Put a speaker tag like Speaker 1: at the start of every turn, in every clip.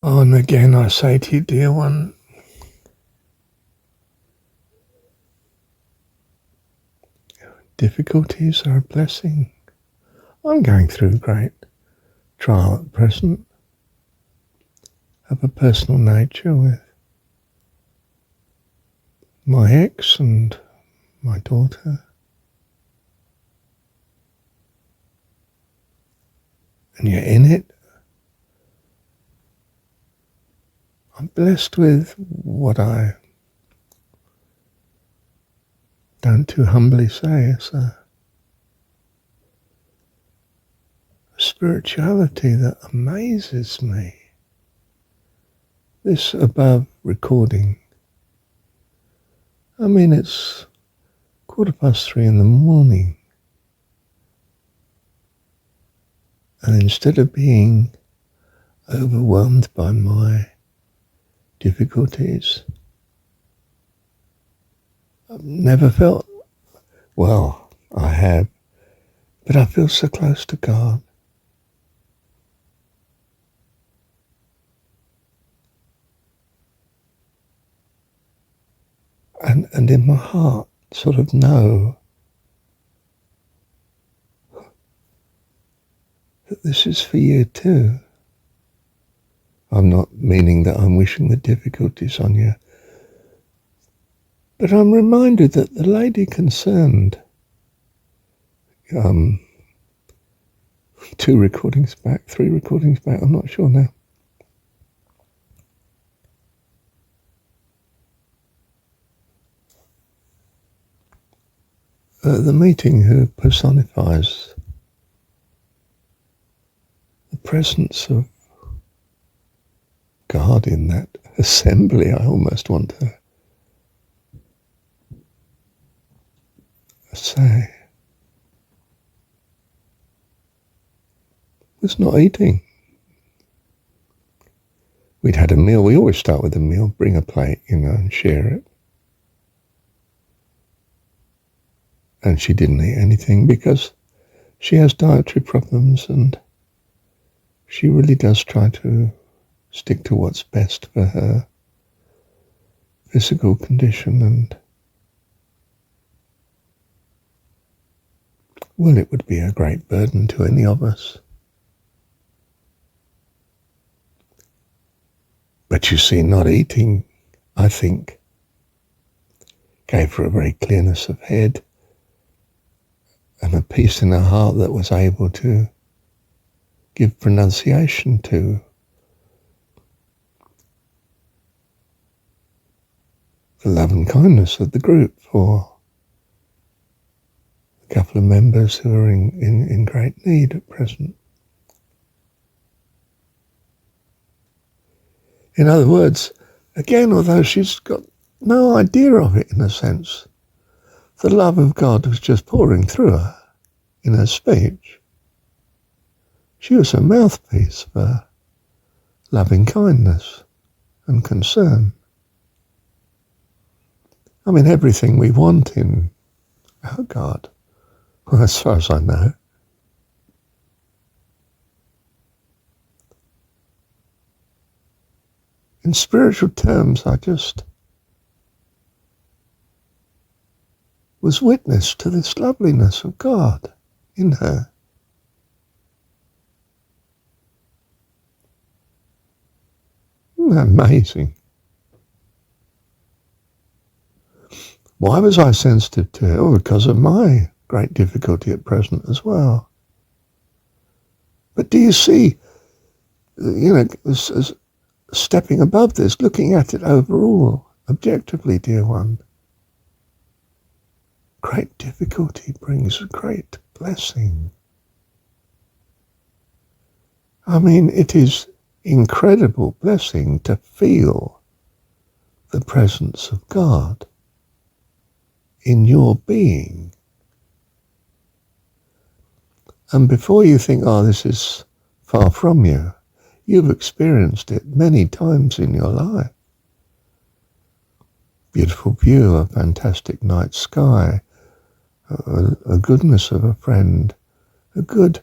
Speaker 1: And again I say to you, dear one, difficulties are a blessing. I'm going through a great trial at present of a personal nature with my ex and my daughter. And yet in it, I'm blessed with what I don't too humbly say is a spirituality that amazes me. This above recording, I mean, it's 3:15 in the morning. And instead of being overwhelmed by my difficulties, I've never felt, well, I have, but I feel so close to God. And in my heart, sort of know that this is for you too. I'm not meaning that I'm wishing the difficulties on you, but I'm reminded that the lady concerned, 2 recordings back, 3 recordings back, I'm not sure now, the meeting who personifies the presence of God in that assembly, I almost want to say, was not eating. We'd had a meal. We always start with a meal, bring a plate, and share it. And she didn't eat anything because she has dietary problems and she really does try to stick to what's best for her physical condition. And, well, it would be a great burden to any of us. But you see, not eating, I think, gave her a very clearness of head and a peace in her heart that was able to give pronunciation to the love and kindness of the group for a couple of members who are in great need at present. In other words, again, although she's got no idea of it in a sense, the love of God was just pouring through her in her speech. She was a mouthpiece for loving kindness and concern. I mean, everything we want in our God, well, as far as I know. In spiritual terms, I just was witness to this loveliness of God in her. Isn't that amazing? Why was I sensitive to it? Well, because of my great difficulty at present as well. But do you see, as stepping above this, looking at it overall, objectively, dear one, great difficulty brings a great blessing. I mean, it is incredible blessing to feel the presence of God in your being. And before you think, oh, this is far from you, you've experienced it many times in your life. Beautiful view, a fantastic night sky, a goodness of a friend, a good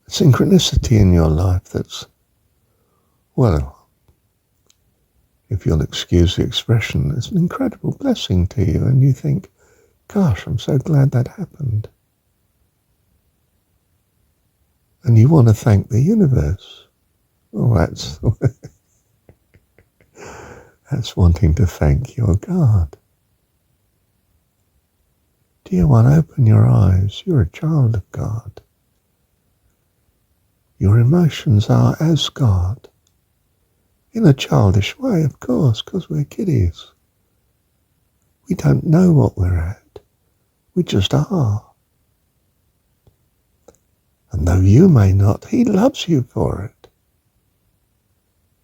Speaker 1: synchronicity in your life that's well, if you'll excuse the expression, it's an incredible blessing to you, and you think, gosh, I'm so glad that happened. And you want to thank the universe. Well, that's wanting to thank your God. Dear one, open your eyes. You're a child of God. Your emotions are as God. In a childish way, of course, because we're kiddies. We don't know what we're at. We just are. And though you may not, he loves you for it.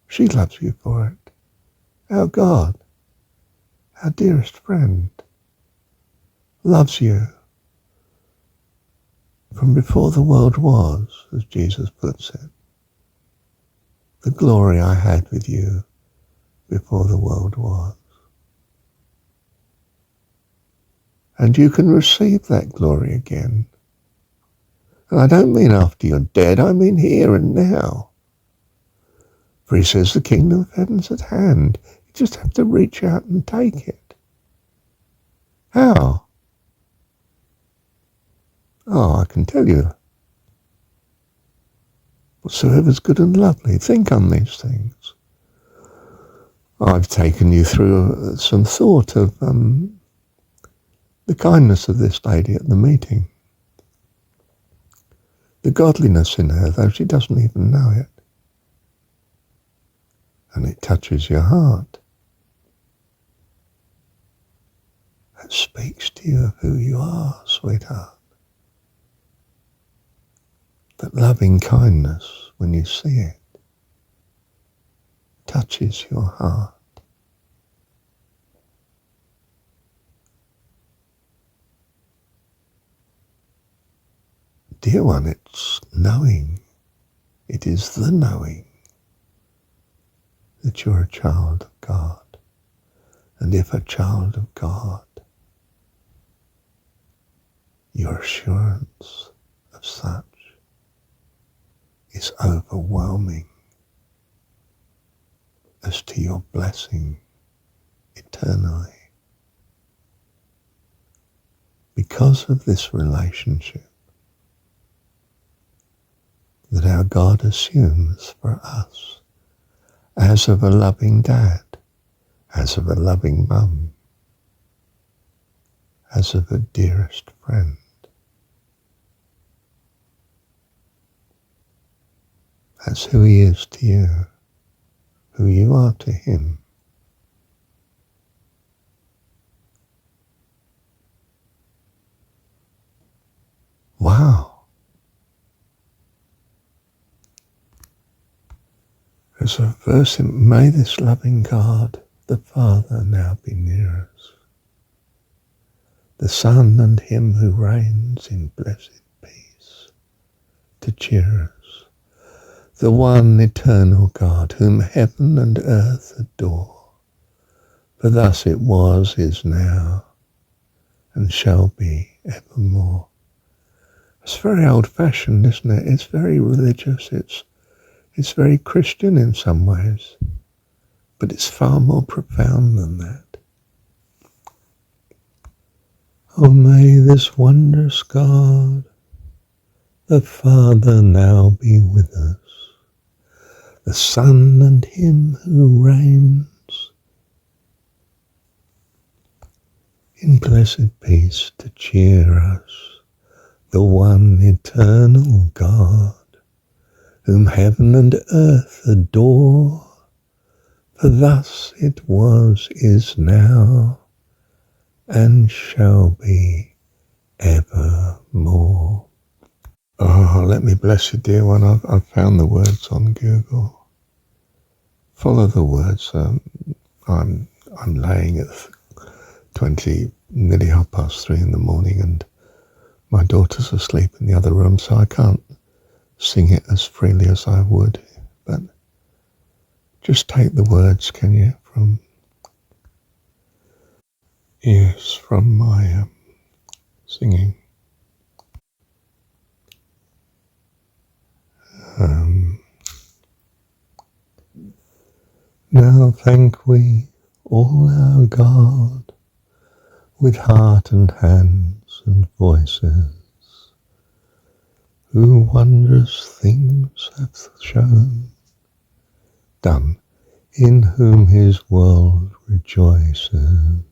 Speaker 1: She loves you for it. Our God, our dearest friend, loves you from before the world was, as Jesus puts it. The glory I had with you before the world was. And you can receive that glory again. And I don't mean after you're dead, I mean here and now. For he says the kingdom of heaven's at hand. You just have to reach out and take it. How? Oh, I can tell you. Whatsoever's good and lovely, think on these things. I've taken you through some thought of the kindness of this lady at the meeting. The godliness in her, though she doesn't even know it. And it touches your heart. That speaks to you of who you are, sweetheart. That loving kindness, when you see it, touches your heart. Dear one, it's knowing. It is the knowing that you're a child of God. And if a child of God, your assurance of such is overwhelming as to your blessing eternally. Because of this relationship that our God assumes for us as of a loving dad, as of a loving mum, as of a dearest friend. That's who he is to you, who you are to him. Wow. There's a verse in, may this loving God, the Father, now be near us. The Son and him who reigns in blessed peace to cheer us. The one eternal God, whom heaven and earth adore. For thus it was, is now, and shall be evermore. It's very old-fashioned, isn't it? It's very religious. It's very Christian in some ways, but it's far more profound than that. Oh, may this wondrous God, the Father, now be with us, the Son and him who reigns in blessed peace to cheer us, the one eternal God, whom heaven and earth adore, for thus it was, is now, and shall be evermore. Oh, let me bless you, dear one. I've found the words on Google. Follow the words. I'm laying at 20, nearly 3:30 in the morning, and my daughter's asleep in the other room, so I can't sing it as freely as I would, but just take the words, can you, from my singing. Now thank we all our God with heart and hands and voices, who wondrous things hath shown, done in whom his world rejoices,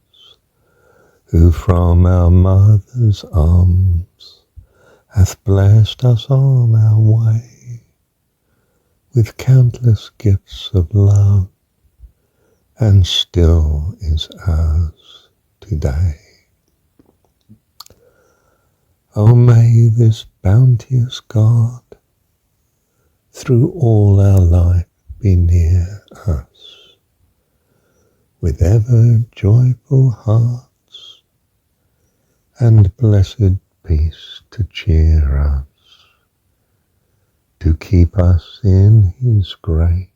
Speaker 1: who from our mother's arms hath blessed us on our way with countless gifts of love, and still is ours today. O may this bounteous God through all our life be near us, with ever joyful hearts and blessed peace to cheer us, to keep us in his grace,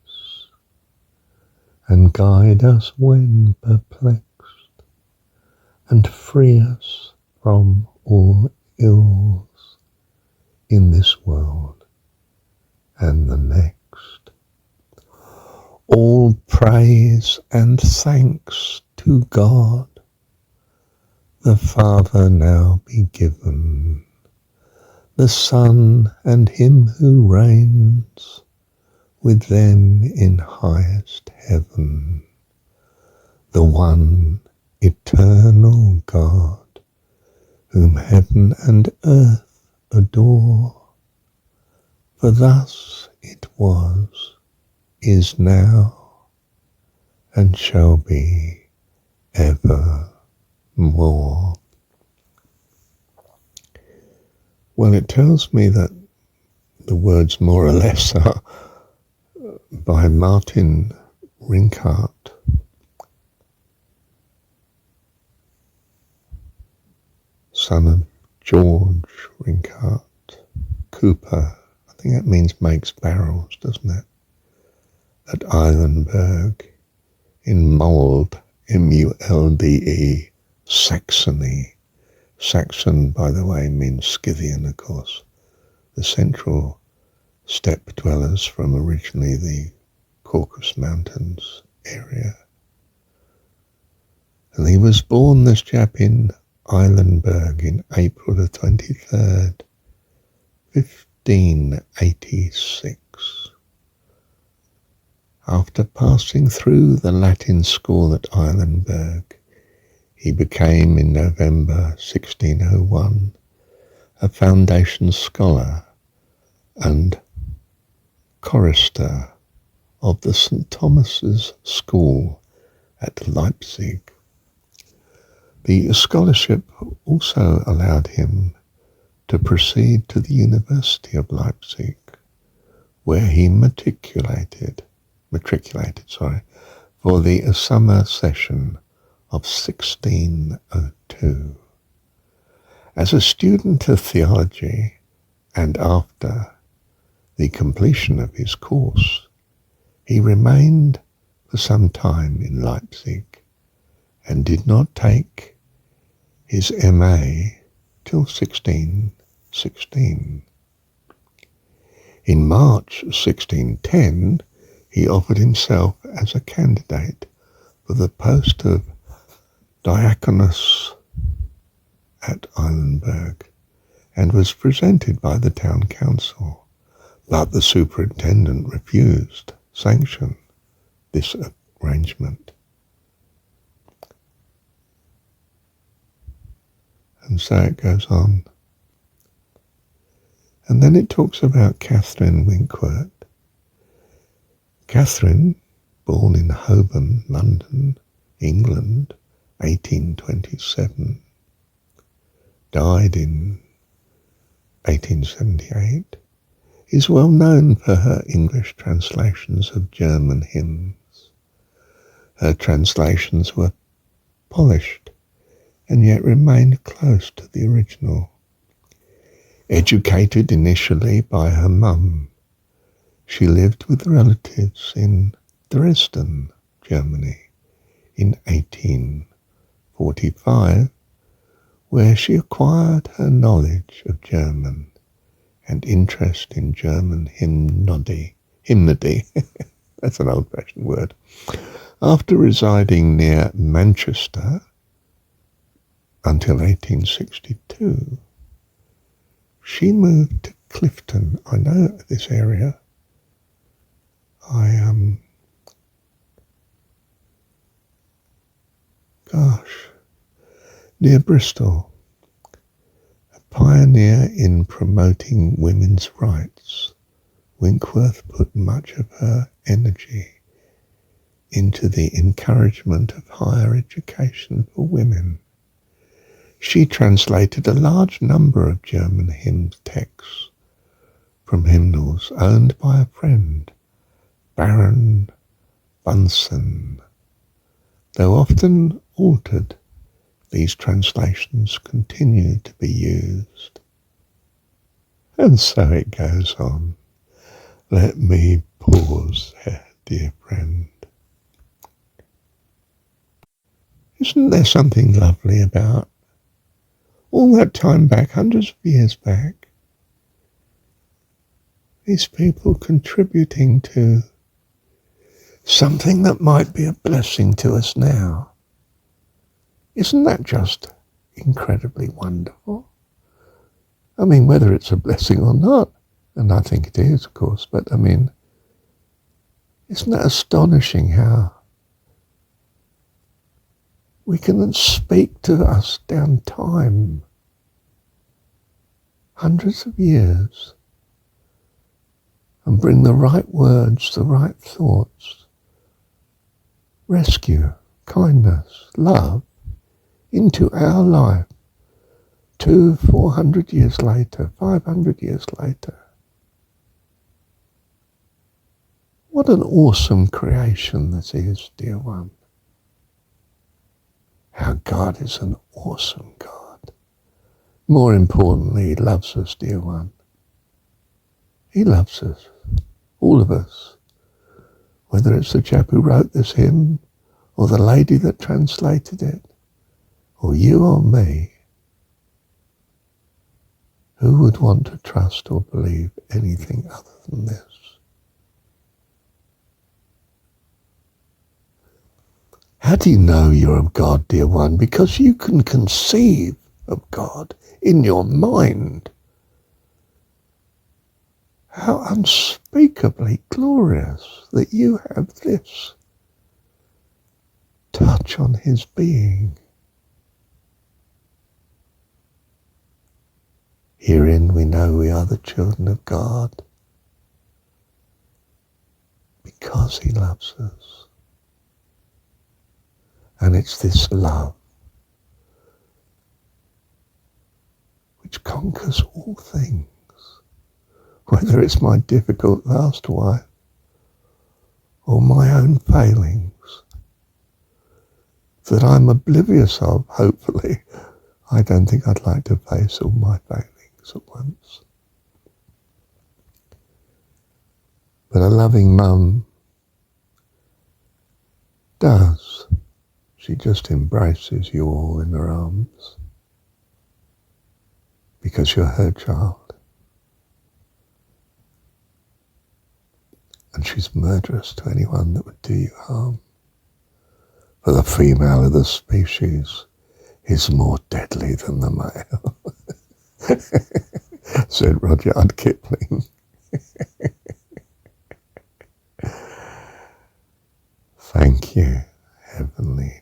Speaker 1: and guide us when perplexed, and free us from all ills in this world and the next. All praise and thanks to God the Father now be given, the Son and him who reigns with them in highest heaven, the one eternal God, whom heaven and earth adore. For thus it was, is now, and shall be evermore. Well, it tells me that the words more or less are by Martin Rinkart, son of George Rinkart Cooper. I think that means makes barrels, doesn't it? At Eilenberg in Mold, M-U-L-D-E, Saxony. Saxon, by the way, means Scythian, of course. The central steppe dwellers from originally the Caucasus Mountains area. And he was born, this chap, in Eilenberg in April the 23rd, 1586. After passing through the Latin school at Eilenberg, he became, in November 1601, a foundation scholar and chorister of the St. Thomas's School at Leipzig. The scholarship also allowed him to proceed to the University of Leipzig, where he matriculated for the summer session of 1602. As a student of theology, and after the completion of his course, he remained for some time in Leipzig and did not take his M.A. till 1616. In March 1610, he offered himself as a candidate for the post of diaconus at Eilenberg and was presented by the town council, but the superintendent refused sanction this arrangement. And so it goes on. And then it talks about Catherine Winkworth. Catherine, born in Holborn, London, England, 1827, died in 1878, is well known for her English translations of German hymns. Her translations were polished and yet remained close to the original. Educated initially by her mum, she lived with relatives in Dresden, Germany, in 1845, where she acquired her knowledge of German and interest in German hymnody. That's an old-fashioned word. After residing near Manchester until 1862, she moved to Clifton. I know this area. Near Bristol, a pioneer in promoting women's rights. Winkworth put much of her energy into the encouragement of higher education for women. She translated a large number of German hymn texts from hymnals owned by a friend, Baron Bunsen. Though often altered, these translations continue to be used. And so it goes on. Let me pause there, dear friend. Isn't there something lovely about all that time back, hundreds of years back, these people contributing to something that might be a blessing to us now? Isn't that just incredibly wonderful? I mean, whether it's a blessing or not, and I think it is, of course, but I mean, isn't that astonishing how we can speak to us down time, hundreds of years, and bring the right words, the right thoughts, rescue, kindness, love into our life 400 years later, 500 years later. What an awesome creation this is, dear one. Our God is an awesome God. More importantly, He loves us, dear one. He loves us, all of us. Whether it's the chap who wrote this hymn, or the lady that translated it, or you or me, who would want to trust or believe anything other than this? How do you know you're of God, dear one? Because you can conceive of God in your mind. How unspeakably glorious that you have this touch on His being. Herein we know we are the children of God because He loves us. And it's this love which conquers all things, whether it's my difficult last wife or my own failings that I'm oblivious of, hopefully. I don't think I'd like to face all my failings at once. But a loving mum does. She just embraces you all in her arms because you're her child. And she's murderous to anyone that would do you harm. For the female of the species is more deadly than the male, said Rudyard Kipling. Thank you, Heavenly